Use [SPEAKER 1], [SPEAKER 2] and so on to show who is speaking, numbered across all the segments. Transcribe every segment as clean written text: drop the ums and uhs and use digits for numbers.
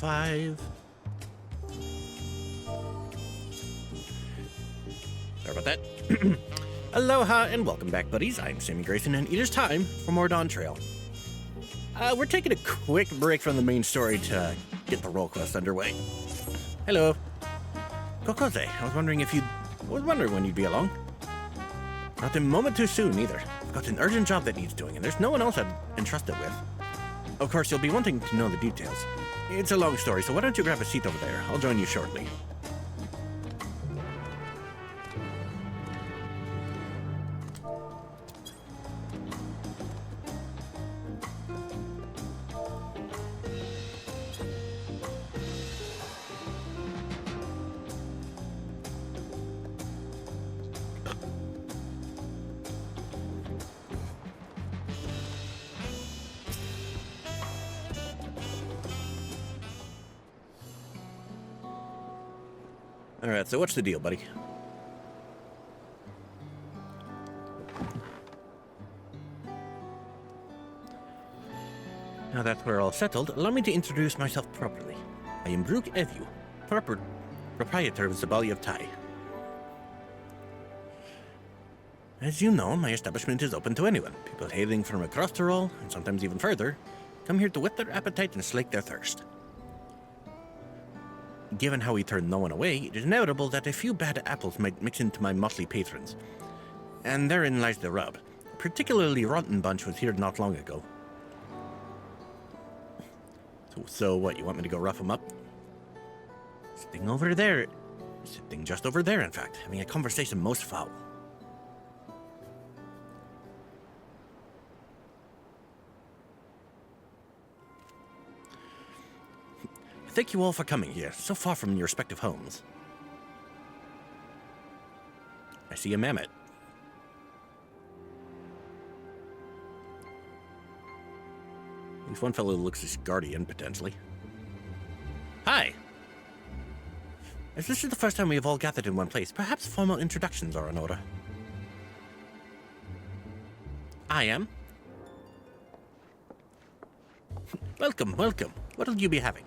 [SPEAKER 1] 5. Sorry about that. Aloha and welcome back, buddies. I'm Sammy Grayson, and it is time for more Dawntrail. We're taking a quick break from the main story to get the role quest underway. Hello. Kokose, I was wondering when you'd be along. Not a moment too soon, either. I've got an urgent job that needs doing, and there's no one else I'd entrust it with. Of course, you'll be wanting to know the details. It's a long story, so why don't you grab a seat over there? I'll join you shortly. Alright, so what's the deal, buddy? Now that we're all settled, allow me to introduce myself properly. I am XIV, proprietor of the Bally of Tai. As you know, my establishment is open to anyone. People hailing from across the roll, and sometimes even further, come here to whet their appetite and slake their thirst. Given how we turn no one away, it is inevitable that a few bad apples might mix into my motley patrons. And therein lies the rub. A particularly rotten bunch was here not long ago. So what, you want me to go rough them up? Sitting over there. Sitting just over there, in fact, having a conversation most foul. Thank you all for coming here, so far from your respective homes. I see a mammoth. At least one fellow looks his guardian, potentially. Hi! As this is the first time we have all gathered in one place, perhaps formal introductions are in order. I am. Welcome, welcome. What'll you be having?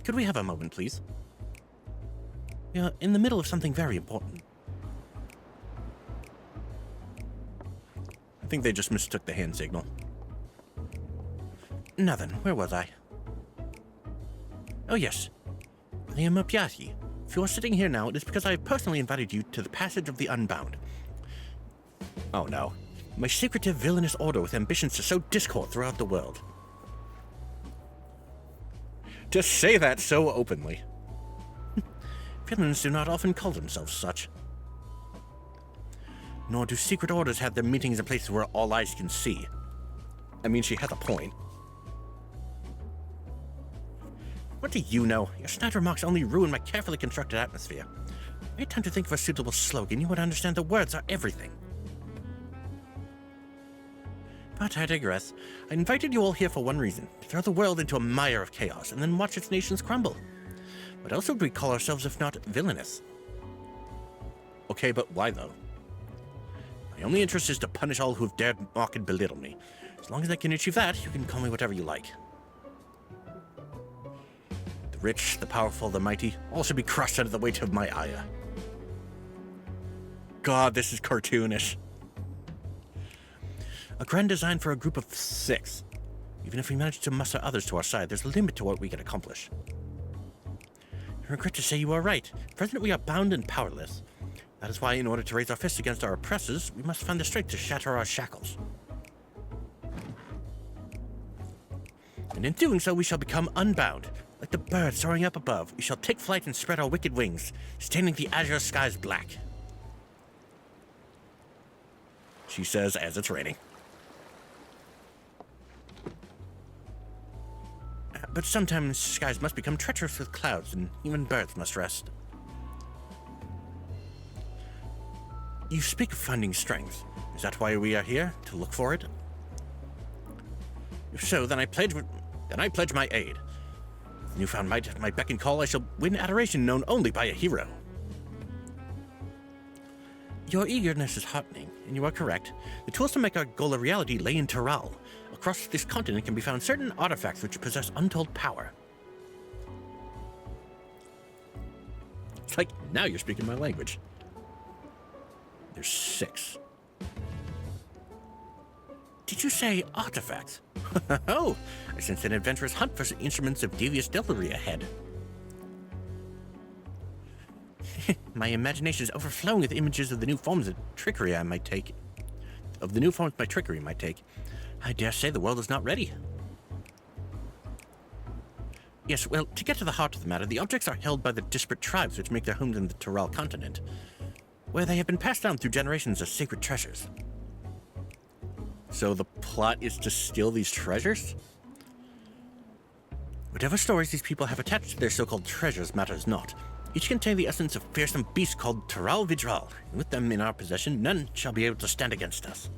[SPEAKER 1] Could we have a moment, please? We are in the middle of something very important. I think they just mistook the hand signal. Now then, where was I? Oh yes, I am a Piahi. If you are sitting here now, it is because I have personally invited you to the Passage of the Unbound. Oh no, my secretive villainous order with ambitions to sow discord throughout the world. To say that so openly. Villains do not often call themselves such. Nor do secret orders have their meetings in places where all eyes can see. I mean, she has a point. What do you know? Your snide remarks only ruin my carefully constructed atmosphere. If I had time to think of a suitable slogan, you would understand that words are everything. But I digress. I invited you all here for one reason, to throw the world into a mire of chaos and then watch its nations crumble. What else would we call ourselves if not villainous? Okay, but why though? My only interest is to punish all who have dared mock and belittle me. As long as I can achieve that, you can call me whatever you like. The rich, the powerful, the mighty, all should be crushed under the weight of my ire. God, this is cartoonish. A grand design for a group of 6. Even if we manage to muster others to our side, there's a limit to what we can accomplish. I regret to say you are right. At present, we are bound and powerless. That is why, in order to raise our fists against our oppressors, we must find the strength to shatter our shackles. And in doing so, we shall become unbound. Like the bird soaring up above, we shall take flight and spread our wicked wings, staining the azure skies black. She says as it's raining. But sometimes skies must become treacherous with clouds, and even birds must rest. You speak of finding strength. Is that why we are here? To look for it? If so, then I pledge my aid. With newfound might at my beck and call, I shall win adoration known only by a hero. Your eagerness is heartening, and you are correct. The tools to make our goal a reality lay in Terral. Across this continent can be found certain artifacts which possess untold power. It's like, now you're speaking my language. There's 6. Did you say artifacts? Oh, I sense an adventurous hunt for instruments of devious devilry ahead. My imagination is overflowing with images of the new forms of trickery I might take. I dare say the world is not ready. Yes, well, to get to the heart of the matter, the objects are held by the disparate tribes which make their homes in the Tyrell continent, where they have been passed down through generations as sacred treasures. So the plot is to steal these treasures? Whatever stories these people have attached to their so-called treasures matters not. Each contain the essence of fearsome beasts called Tyrell Vidral, and with them in our possession, none shall be able to stand against us.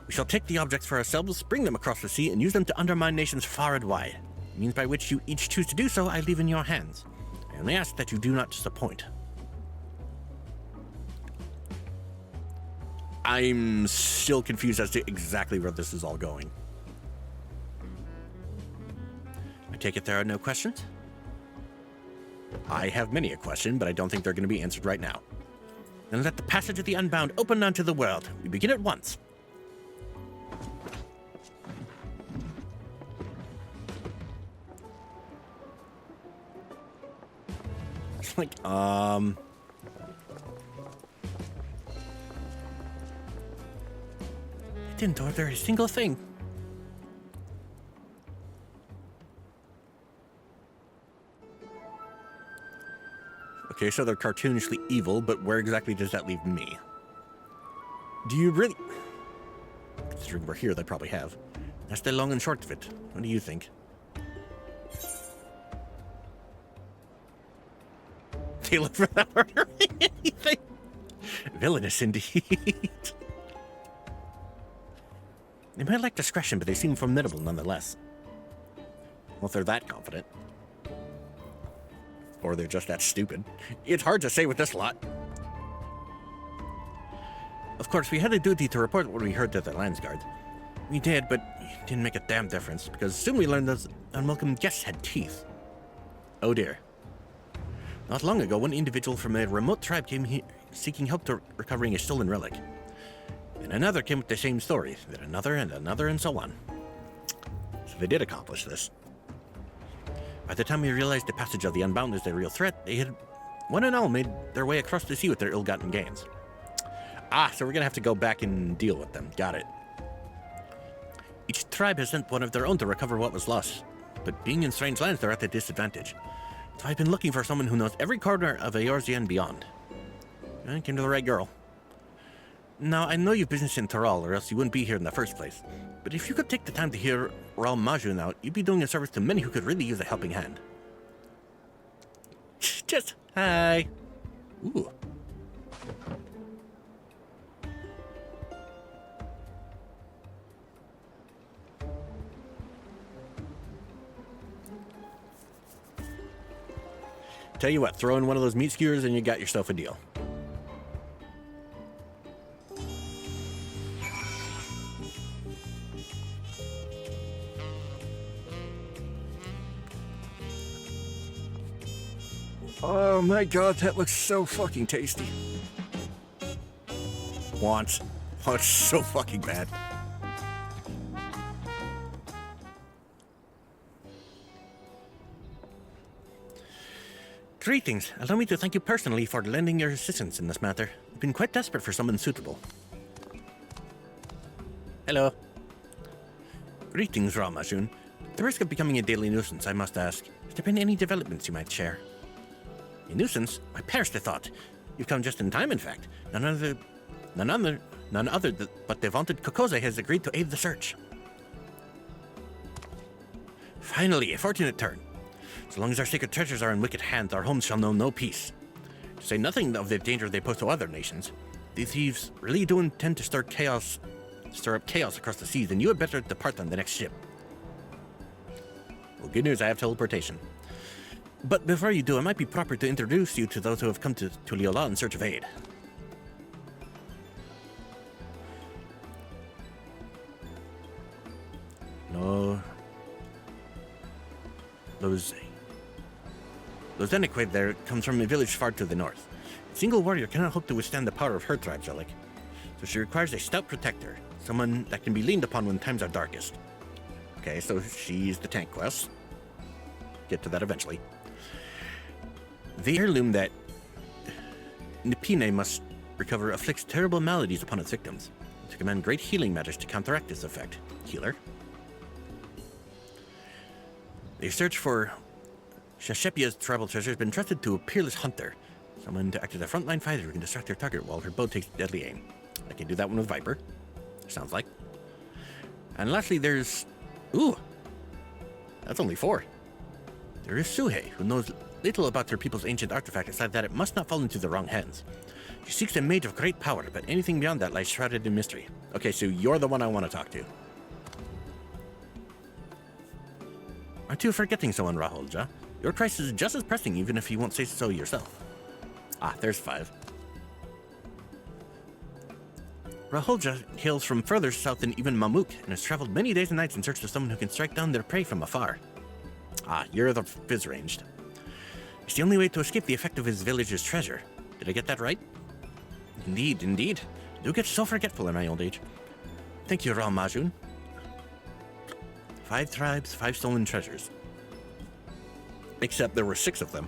[SPEAKER 1] We shall take the objects for ourselves, bring them across the sea, and use them to undermine nations far and wide. The means by which you each choose to do so, I leave in your hands. I only ask that you do not disappoint. I'm still confused as to exactly where this is all going. I take it there are no questions? I have many a question, but I don't think they're going to be answered right now. Then let the passage of the Unbound open unto the world. We begin at once. It's like, I didn't order a single thing. Okay, so they're cartoonishly evil, but where exactly does that leave me? Do you really... Considering we're here, they probably have. That's the long and short of it. What do you think? They look without ordering anything. Villainous indeed. They might lack discretion, but they seem formidable nonetheless. Well, if they're that confident. Or they're just that stupid. It's hard to say with this lot. Of course, we had a duty to report what we heard to the Landsguard. We did, but it didn't make a damn difference, because soon we learned those unwelcome guests had teeth. Oh dear. Not long ago, one individual from a remote tribe came here seeking help to recovering a stolen relic. And another came with the same story, then another and another and so on. So they did accomplish this. By the time we realized the passage of the Unbound is the real threat, they had one and all made their way across the sea with their ill-gotten gains. Ah, so we're gonna have to go back and deal with them. Got it. Each tribe has sent one of their own to recover what was lost, but being in strange lands, they're at a disadvantage. So I've been looking for someone who knows every corner of Eorzea and beyond. I came to the right girl. Now, I know you've business in Tyrell, or else you wouldn't be here in the first place. But if you could take the time to hear Raul Majun out, you'd be doing a service to many who could really use a helping hand. Just hi. Ooh. Tell you what, throw in one of those meat skewers and you got yourself a deal. Oh my god, that looks so fucking tasty. Want. Oh, it's so fucking bad. Greetings. Allow me to thank you personally for lending your assistance in this matter. I've been quite desperate for someone suitable. Hello. Greetings, Ramajun. At the risk of becoming a daily nuisance, I must ask, has there been any developments you might share? A nuisance? I perish the thought. You've come just in time, in fact. None other but the vaunted Kokoze has agreed to aid the search. Finally, a fortunate turn. So long as our sacred treasures are in wicked hands, our homes shall know no peace. To say nothing of the danger they pose to other nations, these thieves really do intend to stir up chaos across the seas, and you had better depart on the next ship. Well, good news, I have teleportation. But before you do, it might be proper to introduce you to those who have come to Liola in search of aid. No. Those. Those Enique there comes from a village far to the north. A single warrior cannot hope to withstand the power of her tribe, Zelik. So she requires a stout protector, someone that can be leaned upon when times are darkest. Okay, so she's the tank quest. Get to that eventually. The heirloom that Nipine must recover afflicts terrible maladies upon its victims. To command great healing magic to counteract this effect. Healer. The search for Shashepia's tribal treasure has been trusted to a peerless hunter. Someone to act as a frontline fighter who can distract their target while her bow takes deadly aim. I can do that one with Viper. Sounds like. And lastly, there's... Ooh! That's only 4. There is Suhei, who knows little about her people's ancient artifact aside that it must not fall into the wrong hands. She seeks a mage of great power, but anything beyond that lies shrouded in mystery. Okay, so you're the one I want to talk to. Aren't you forgetting someone, Raholja? Your crisis is just as pressing, even if you won't say so yourself. Ah, there's 5. Raholja hails from further south than even Mamuk, and has traveled many days and nights in search of someone who can strike down their prey from afar. Ah, you're the Fizz-ranged. It's the only way to escape the effect of his village's treasure. Did I get that right? Indeed, indeed. I do get so forgetful in my old age. Thank you, Ra Majun. 5 tribes, 5 stolen treasures. Except there were 6 of them.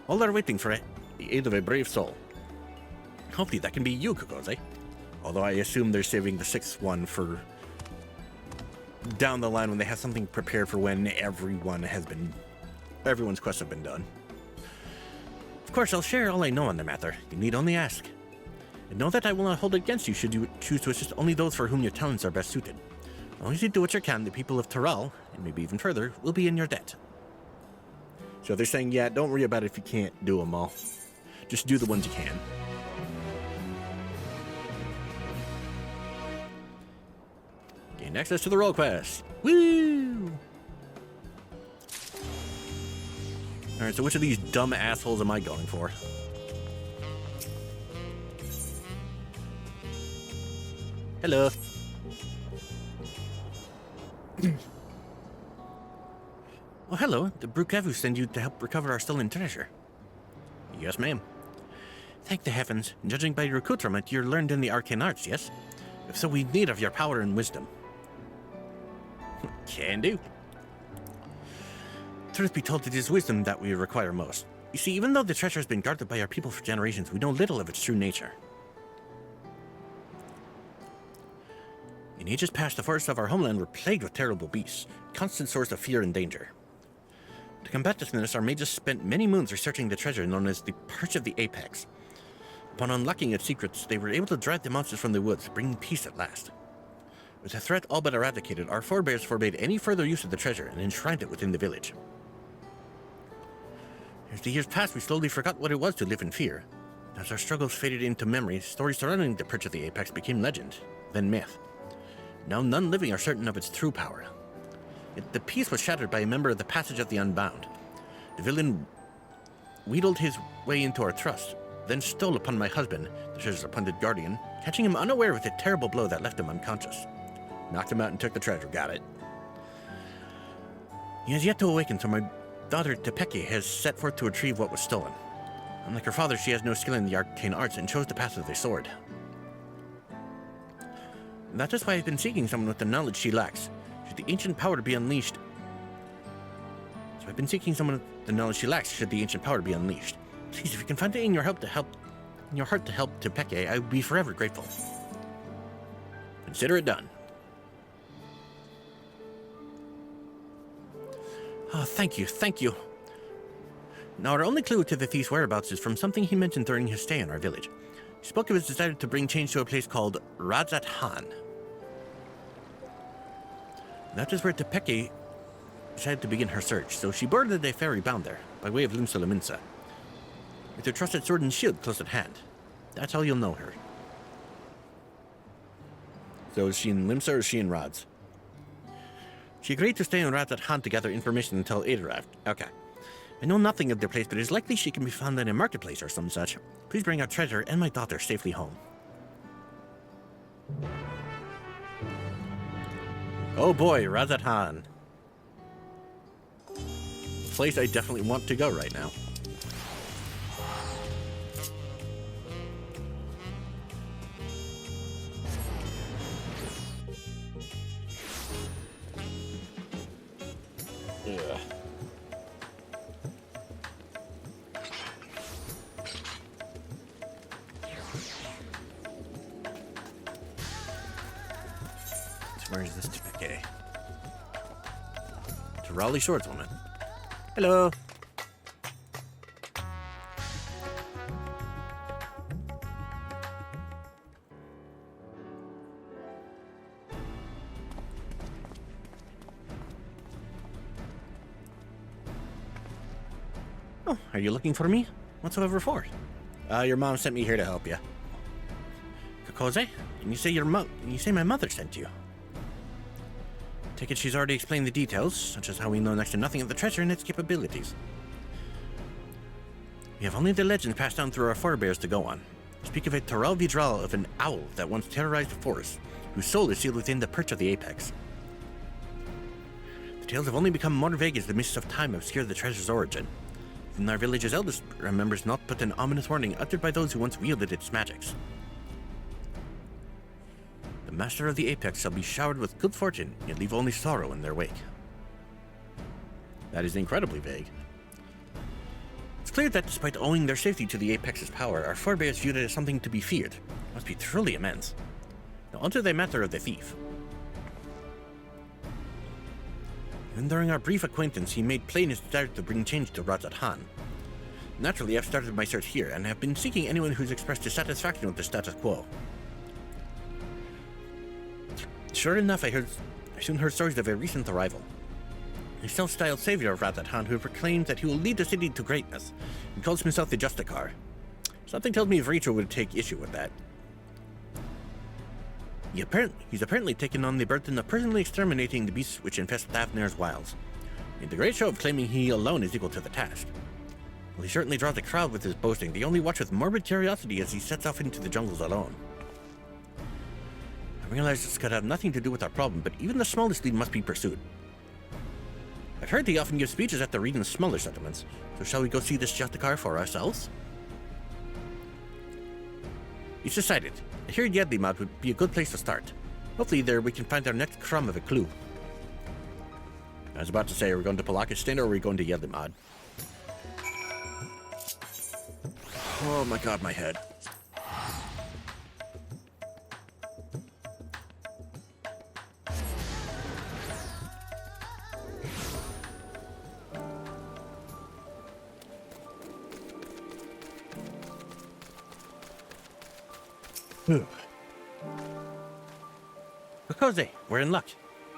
[SPEAKER 1] All are waiting for the aid of a brave soul. Hopefully that can be you, Kokoze. Although I assume they're saving the 6th one for down the line when they have something prepared for when everyone's quests have been done. Of course, I'll share all I know on the matter. You need only ask. And know that I will not hold it against you should you choose to assist only those for whom your talents are best suited. As long as you do what you can, the people of Taral, and maybe even further, will be in your debt. So they're saying, yeah, don't worry about it if you can't do them all. Just do the ones you can. Gain access to the role quest. Woo! Alright, so which of these dumb assholes am I going for? Hello. Oh, hello. The Brukevu sent you to help recover our stolen treasure. Yes, ma'am. Thank the heavens. Judging by your accoutrement, you're learned in the arcane arts, yes? If so, we need of your power and wisdom. Can do. Truth be told, it is wisdom that we require most. You see, even though the treasure has been guarded by our people for generations, we know little of its true nature. In ages past, the forests of our homeland were plagued with terrible beasts, a constant source of fear and danger. To combat this menace, our mages spent many moons researching the treasure known as the Perch of the Apex. Upon unlocking its secrets, they were able to drive the monsters from the woods, bringing peace at last. With the threat all but eradicated, our forebears forbade any further use of the treasure and enshrined it within the village. As the years passed, we slowly forgot what it was to live in fear. As our struggles faded into memory, stories surrounding the Perch of the Apex became legend, then myth. Now none living are certain of its true power. Yet the peace was shattered by a member of the Passage of the Unbound. The villain wheedled his way into our trust, then stole upon my husband, the treasure's appointed guardian, catching him unaware with a terrible blow that left him unconscious. Knocked him out and took the treasure, got it. He has yet to awaken, so my daughter Tepeke has set forth to retrieve what was stolen. Unlike her father, she has no skill in the arcane arts and chose the path of the sword. That is why I've been seeking someone with the knowledge she lacks. Should the ancient power be unleashed... Should the ancient power be unleashed. Please, if you can find it in your heart to help Tepeke, I would be forever grateful. Consider it done. Oh, thank you. Now, our only clue to the thief's whereabouts is from something he mentioned during his stay in our village. He spoke of his desire to bring change to a place called Rajat Han. That is where Tepeke decided to begin her search, so she boarded a ferry bound there, by way of Limsa, with her trusted sword and shield close at hand. That's how you'll know her. So is she in Limsa or is she in Rods? She agreed to stay in Rajat Han to gather information until aid arrived. Okay. I know nothing of their place, but it is likely she can be found in a marketplace or some such. Please bring our treasure and my daughter safely home. Oh boy, Rajat Han. place I definitely want to go right now. Yeah. So where is this? Okay. To Raleigh Swordswoman. Hello. Oh, are you looking for me? What's over for? Your mom sent me here to help you. Kokoze? And you say my mother sent you. Take it she's already explained the details, such as how we know next to nothing of the treasure and its capabilities. We have only the legend passed down through our forebears to go on. Speak of a Taral Vidral of an owl that once terrorized the forest, whose soul is sealed within the perch of the apex. The tales have only become more vague as the mists of time obscure the treasure's origin. Even our village's eldest remembers naught but an ominous warning uttered by those who once wielded its magics. The master of the apex shall be showered with good fortune, yet leave only sorrow in their wake. That is incredibly vague. It's clear that despite owing their safety to the apex's power, our forebears viewed it as something to be feared. It must be truly immense. Now onto the matter of the thief. Even during our brief acquaintance, he made plain his desire to bring change to Rajat Han. Naturally, I've started my search here, and have been seeking anyone who's expressed dissatisfaction with the status quo. Sure enough, I soon heard stories of a recent arrival. A self-styled savior of Rajat Han who proclaimed that he will lead the city to greatness, and calls himself the Justicar. Something tells me Vreetra would take issue with that. He's apparently taken on the burden of personally exterminating the beasts which infest Thavner's wilds. Made the great show of claiming he alone is equal to the task. Well, he certainly draws a crowd with his boasting. They only watch with morbid curiosity as he sets off into the jungles alone. I realize this could have nothing to do with our problem, but even the smallest lead must be pursued. I've heard he often gives speeches at the region's smaller settlements, so shall we go see this Justicar for ourselves? It's decided. I hear Yedlimad would be a good place to start. Hopefully there we can find our next crumb of a clue. I was about to say, are we going to Palakistan or are we going to Yedlimad? Oh my god, my head. Kokoze, we're in luck.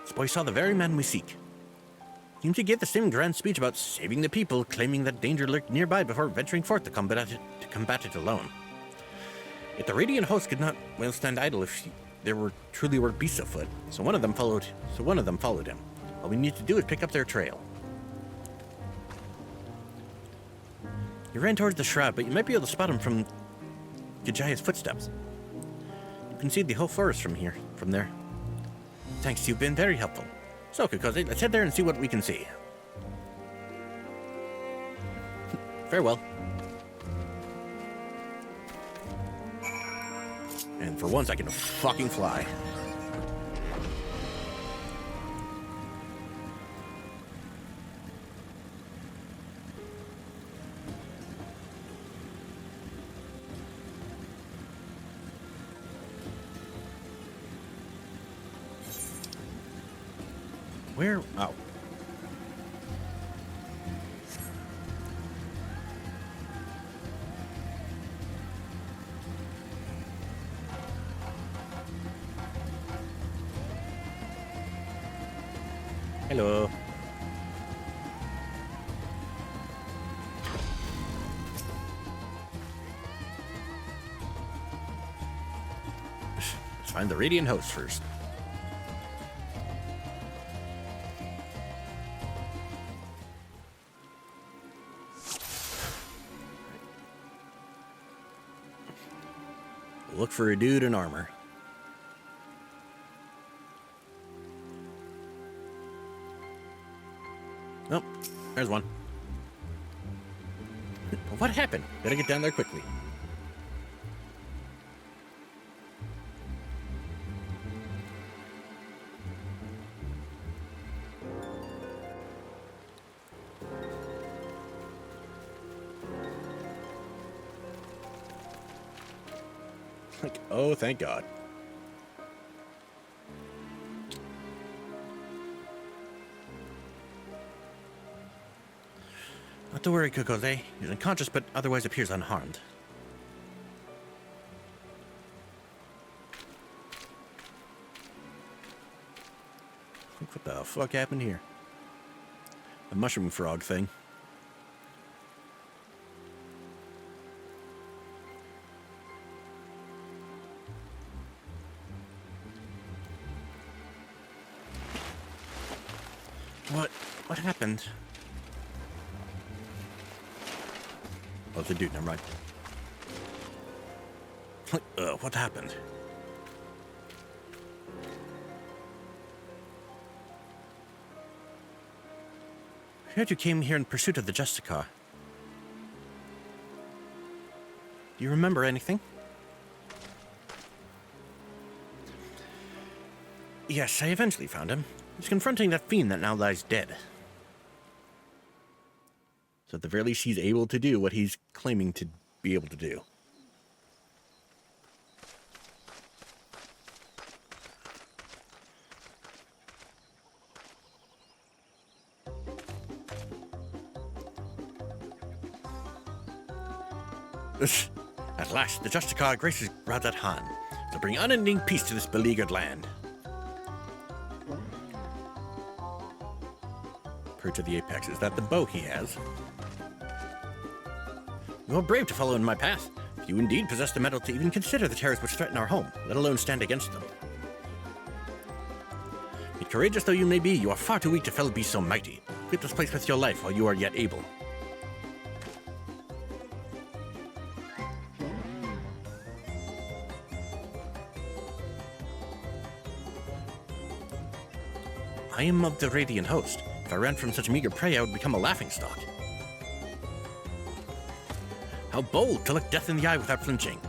[SPEAKER 1] This boy saw the very man we seek. Seems he gave the same grand speech about saving the people, claiming that danger lurked nearby before venturing forth to combat it alone. Yet the Radiant host could not well stand idle if there truly were beasts afoot, so one of them followed him. All we need to do is pick up their trail. He ran towards the shroud, but you might be able to spot him from Gajaya's footsteps. You can see the whole forest from there. Thanks, you've been very helpful. So, Kokoze, let's head there and see what we can see. Farewell. And for once, I can fucking fly. Where? Oh. Hello. Let's find the Radiant host first. Look for a dude in armor. Oh, there's one. What happened? Gotta get down there quickly. Like, oh, thank God. Not to worry, Kokose. He's unconscious, but otherwise appears unharmed. What the fuck happened here? The mushroom frog thing. What happened? Oh, it's a dude, never mind. What happened? I heard you came here in pursuit of the Justicar. Do you remember anything? Yes, I eventually found him. He's confronting that fiend that now lies dead. So at the very least, he's able to do what he's claiming to be able to do. At last, the Justicar graces Razat Han to bring unending peace to this beleaguered land. Perch of the Apex, is that the bow he has? You're brave to follow in my path. You indeed possess the mettle to even consider the terrors which threaten our home, let alone stand against them. Yet courageous though you may be, you are far too weak to fell beasts so mighty. Quit this place with your life while you are yet able. I am of the Radiant Host. If I ran from such meager prey, I would become a laughingstock. How bold to look death in the eye without flinching.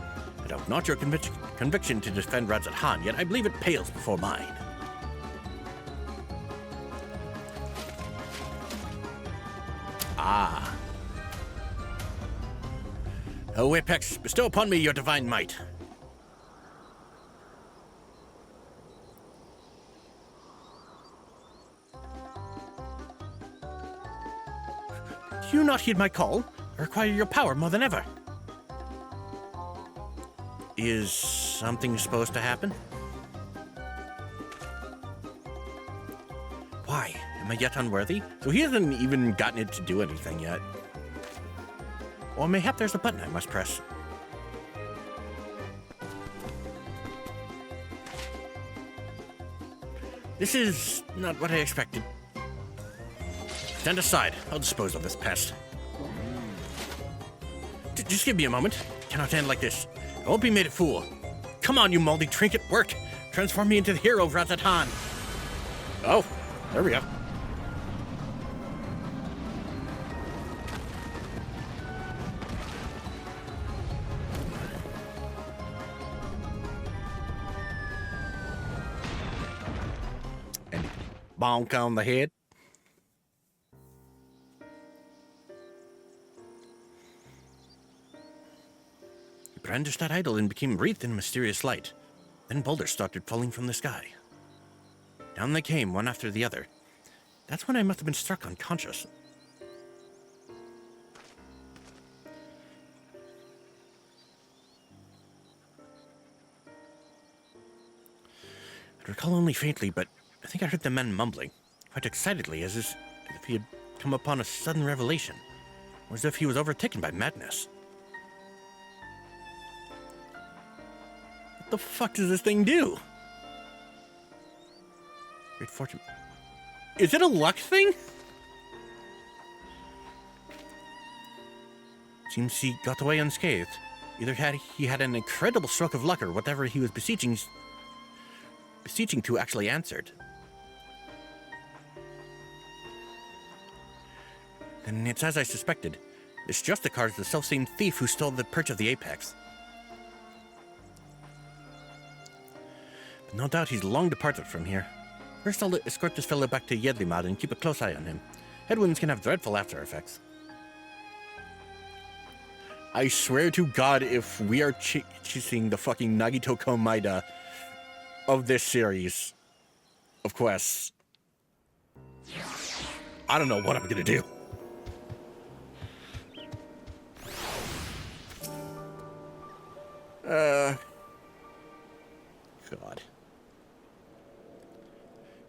[SPEAKER 1] I doubt not your conviction to defend Razat Han, yet I believe it pales before mine. Ah. O Apex, bestow upon me your divine might. Do you not heed my call? I require your power more than ever. Is something supposed to happen? Why? Am I yet unworthy? So he hasn't even gotten it to do anything yet. Or mayhap there's a button I must press. This is not what I expected. Stand aside. I'll dispose of this pest. Just give me a moment. Cannot end like this. I won't be made a fool. Come on, you moldy trinket, work! Transform me into the hero of Razat Han. Oh, there we go. And bonk on the head. Brandished that idol and became wreathed in mysterious light. Then boulders started falling from the sky. Down they came, one after the other. That's when I must have been struck unconscious. I recall only faintly, but I think I heard the men mumbling, quite excitedly, as if he had come upon a sudden revelation, or as if he was overtaken by madness. What the fuck does this thing do? Great fortune. Is it a luck thing? Seems he got away unscathed. Either he had an incredible stroke of luck, or whatever he was beseeching to actually answered. Then it's as I suspected. This Justicar is the self-same thief who stole the perch of the apex. But no doubt he's long departed from here. First I'll escort this fellow back to Jedlimad and keep a close eye on him. Headwinds can have dreadful after effects. I swear to God, if we are chasing the fucking Nagito Komaida of this series of quests, I don't know what I'm gonna do. God.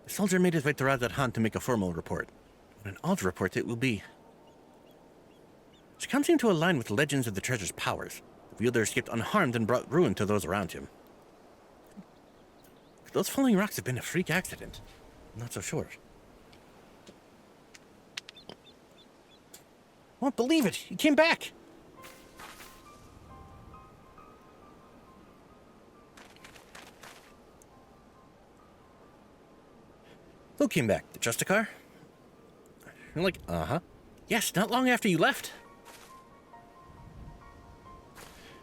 [SPEAKER 1] The soldier made his way to Razat Han to make a formal report. What an odd report it will be. She can't seem to align with the legends of the treasure's powers. The wielder escaped unharmed and brought ruin to those around him. Could those falling rocks have been a freak accident? I'm not so sure. I won't believe it! He came back! Who came back? The Justicar? You're like, uh-huh. Yes, not long after you left.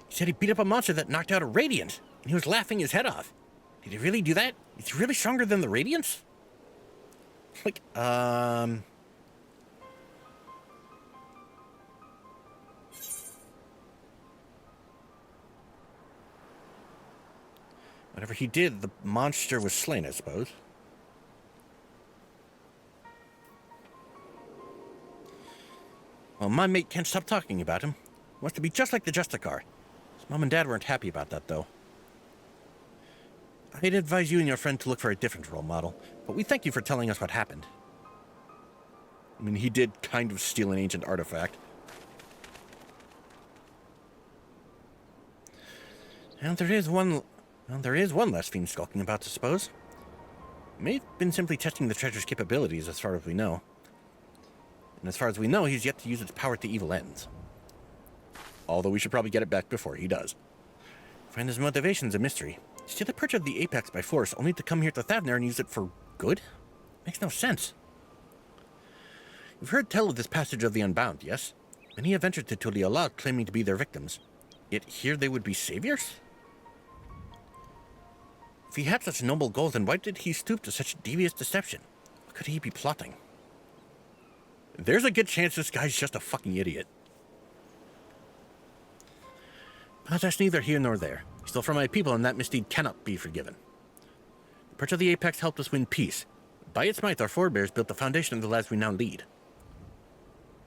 [SPEAKER 1] He said he beat up a monster that knocked out a Radiant, and he was laughing his head off. Did he really do that? Is he really stronger than the Radiants? Like, whatever he did, the monster was slain, I suppose. Well, my mate can't stop talking about him. Wants to be just like the Justicar. His mom and dad weren't happy about that, though. I'd advise you and your friend to look for a different role model, but we thank you for telling us what happened. I mean, he did kind of steal an ancient artifact. And there is one less fiend skulking about, I suppose. He may have been simply testing the treasure's capabilities, as far as we know. And as far as we know, he's yet to use its power to evil ends. Although we should probably get it back before he does. Find his motivation's a mystery. Steal the perch of the apex by force, only to come here to Thavner and use it for good? Makes no sense. You've heard tell of this passage of the Unbound, yes? Many have ventured to Tuliala claiming to be their victims. Yet here they would be saviors? If he had such noble goals, then why did he stoop to such devious deception? What could he be plotting? There's a good chance this guy's just a fucking idiot. But that's neither here nor there. He stole from my people, and that misdeed cannot be forgiven. The perch of the apex helped us win peace. By its might, our forebears built the foundation of the lives we now lead.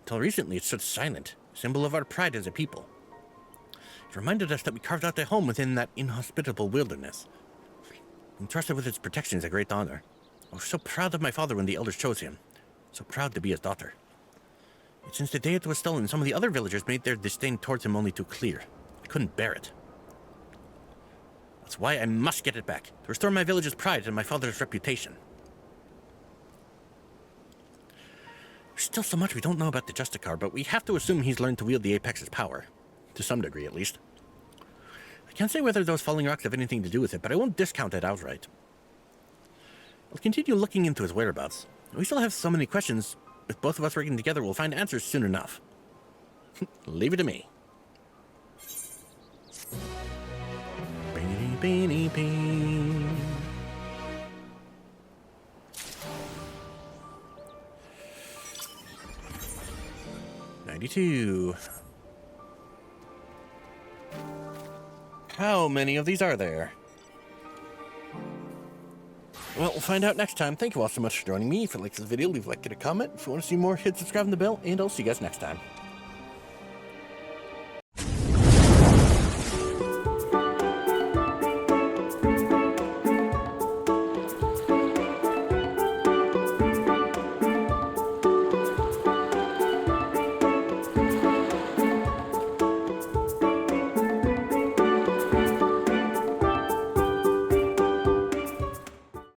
[SPEAKER 1] Until recently, it stood silent, a symbol of our pride as a people. It reminded us that we carved out a home within that inhospitable wilderness. Entrusted with its protection is a great honor. I was so proud of my father when the elders chose him. So proud to be his daughter. Yet since the day it was stolen, some of the other villagers made their disdain towards him only too clear. I couldn't bear it. That's why I must get it back, to restore my village's pride and my father's reputation. There's still so much we don't know about the Justicar, but we have to assume he's learned to wield the Apex's power. To some degree, at least. I can't say whether those falling rocks have anything to do with it, but I won't discount it outright. I'll continue looking into his whereabouts. We still have so many questions. With both of us working together, we'll find answers soon enough. Leave it to me. Beanie, beanie. 92. How many of these are there? Well, we'll find out next time. Thank you all so much for joining me. If you liked this video, leave a like and a comment. If you want to see more, hit subscribe and the bell, and I'll see you guys next time.